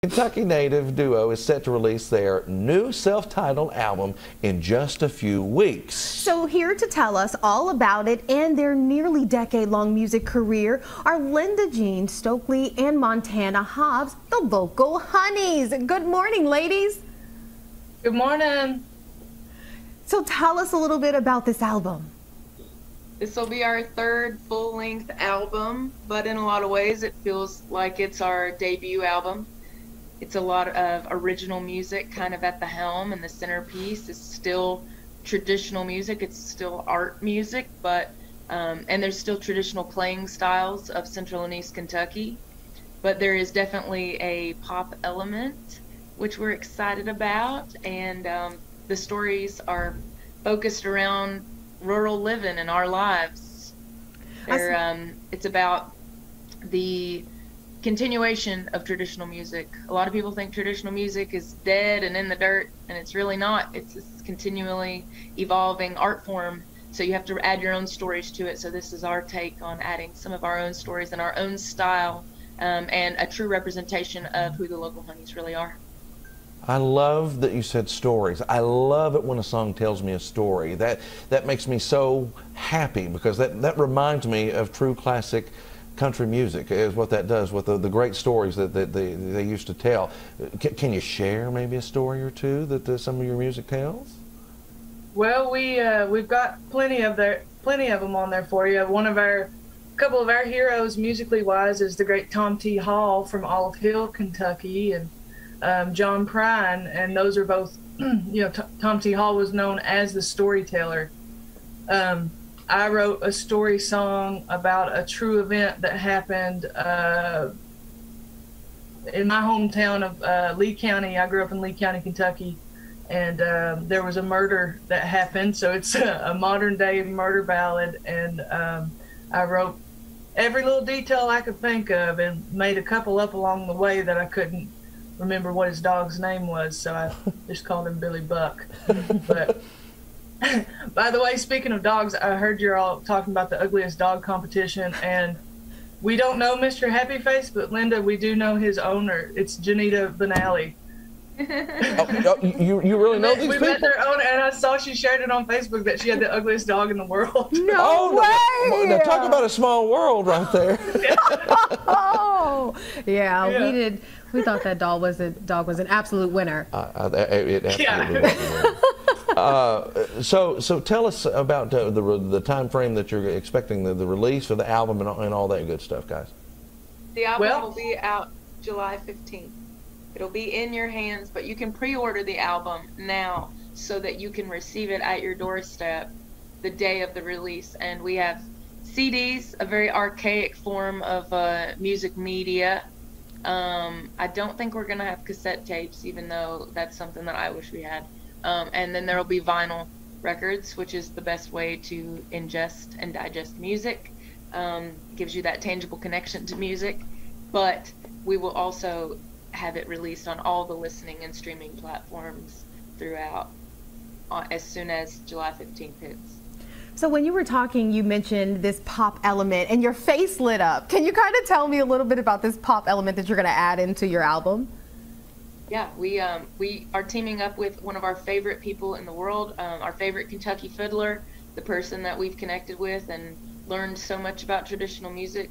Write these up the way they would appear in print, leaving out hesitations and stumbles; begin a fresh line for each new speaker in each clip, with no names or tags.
Kentucky native duo is set to release their new self-titled album in just a few weeks.
So here to tell us all about it and their nearly decade-long music career are Linda Jean Stokley and Montana Hobbs, the local honeys. Good morning, ladies.
Good morning.
So tell us a little bit about this album.
This will be our third full-length album, but in a lot of ways it feels like it's our debut album. It's a lot of original music kind of at the helm, and the centerpiece is still traditional music. It's still art music, but and there's still traditional playing styles of Central and East Kentucky, but there is definitely a pop element, which we're excited about, and the stories are focused around rural living in our lives. It's about the continuation of traditional music. A lot of people think traditional music is dead and in the dirt, and it's really not. It's this continually evolving art form, so you have to add your own stories to it. So this is our take on adding some of our own stories and our own style, and a true representation of who the local honeys really are.
I love that you said stories. I love it when a song tells me a story. That makes me so happy, because that reminds me of true classic country music, is what that does with the great stories that they used to tell. Can you share maybe a story or two that some of your music tells?
Well, we've got plenty of them on there for you. Couple of our heroes musically wise is the great Tom T. Hall from Olive Hill, Kentucky, and John Prine, and those are both, Tom T. Hall was known as the storyteller. I wrote a story song about a true event that happened in my hometown of Lee County. I grew up in Lee County, Kentucky, and there was a murder that happened. So it's a modern day murder ballad, and I wrote every little detail I could think of and made a couple up along the way that I couldn't remember what his dog's name was, so I just called him Billy Buck. But by the way, speaking of dogs, I heard you're all talking about the ugliest dog competition, and we don't know Mr. Happy Face, but Linda, we do know his owner. It's Janita Benally.
You really know these people?
We met their owner, and I saw she shared it on Facebook that she had the ugliest dog in the world.
No way!
Now talk about a small world right there.
Oh, yeah, we thought that dog was an absolute winner.
It absolutely was. So tell us about the time frame that you're expecting the release of the album and all that good stuff, guys.
The album will be out July 15th. It'll be in your hands, but you can pre-order the album now so that you can receive it at your doorstep the day of the release. And we have CDs, a very archaic form of music media. I don't think we're going to have cassette tapes, even though that's something that I wish we had. And then there will be vinyl records, which is the best way to ingest and digest music. Gives you that tangible connection to music. But we will also have it released on all the listening and streaming platforms throughout as soon as July 15th hits.
So when you were talking, you mentioned this pop element, and your face lit up. Can you kind of tell me a little bit about this pop element that you're going to add into your album?
Yeah, we are teaming up with one of our favorite people in the world, our favorite Kentucky fiddler, the person that we've connected with and learned so much about traditional music,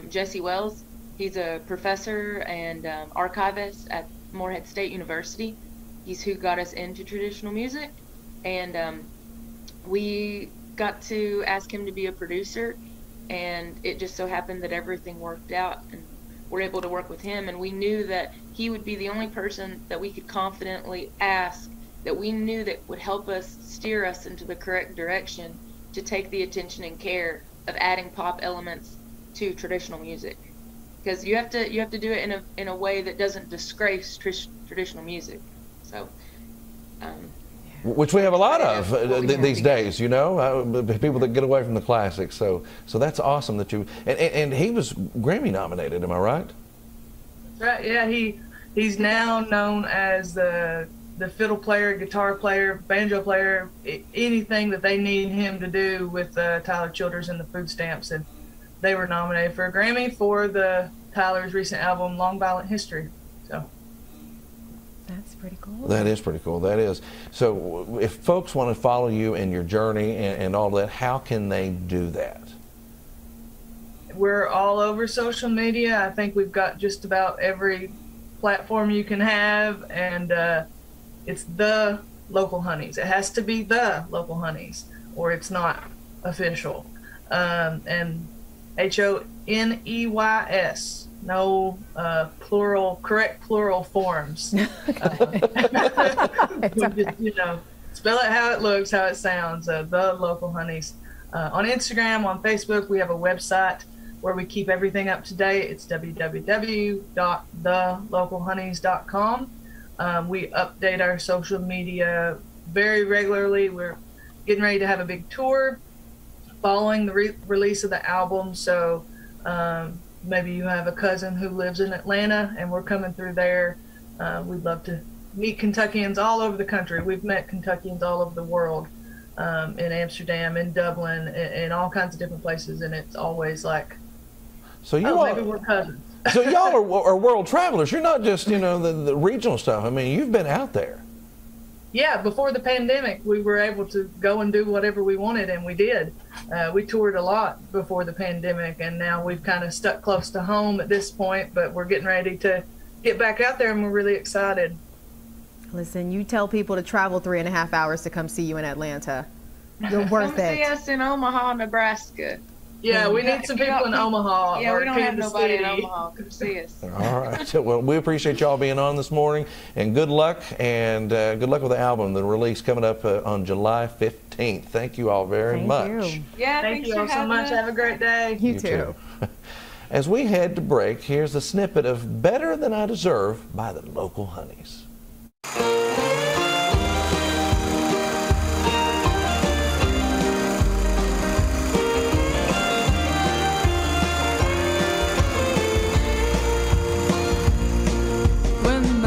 Jesse Wells. He's a professor and archivist at Morehead State University. He's who got us into traditional music, and we got to ask him to be a producer, and it just so happened that everything worked out, and we're able to work with him, and we knew that he would be the only person that we could confidently ask, that we knew that would help us steer us into the correct direction to take the attention and care of adding pop elements to traditional music. Because you have to do it in a way that doesn't disgrace traditional music. So,
which we have a lot of these days, people that get away from the classics. So that's awesome that you and he was Grammy nominated. Am I right?
Right. Yeah. He's now known as the fiddle player, guitar player, banjo player, anything that they need him to do with Tyler Childers and the food stamps. And they were nominated for a Grammy for Tyler's recent album, Long Violent History. So
That's pretty cool.
That is pretty cool. That is. So if folks want to follow you in your journey and all that, how can they do that?
We're all over social media. I think we've got just about every platform you can have, and it's the Local Honeys. It has to be the Local Honeys, or it's not official. And HONEYS. No correct plural forms. We just, spell it how it looks, how it sounds. The Local Honeys. On Instagram, on Facebook, we have a website where we keep everything up to date. It's www.thelocalhoneys.com. We update our social media very regularly. We're getting ready to have a big tour following the release of the album. So maybe you have a cousin who lives in Atlanta and we're coming through there. We'd love to meet Kentuckians all over the country. We've met Kentuckians all over the world, in Amsterdam, in Dublin, in all kinds of different places. And it's always like,
so
maybe we're cousins.
So y'all are world travelers. You're not just, the regional stuff. I mean, you've been out there.
Yeah, before the pandemic, we were able to go and do whatever we wanted, and we did. We toured a lot before the pandemic, and now we've kind of stuck close to home at this point, but we're getting ready to get back out there, and we're really excited.
Listen, you tell people to travel 3.5 hours to come see you in Atlanta. You're worth
Come see
it.
us in Omaha, Nebraska.
Yeah, we need some people in Omaha.
Yeah, we don't have nobody in
City.
Omaha. Come see us.
All right. Well, we appreciate y'all being on this morning, and good luck, and good luck with the album, the release coming up on July 15th. Thank you all very much.
You.
Yeah,
Thank you all so much. Have a great day.
You too.
As we head to break, here's a snippet of Better Than I Deserve by the Local Honeys.
When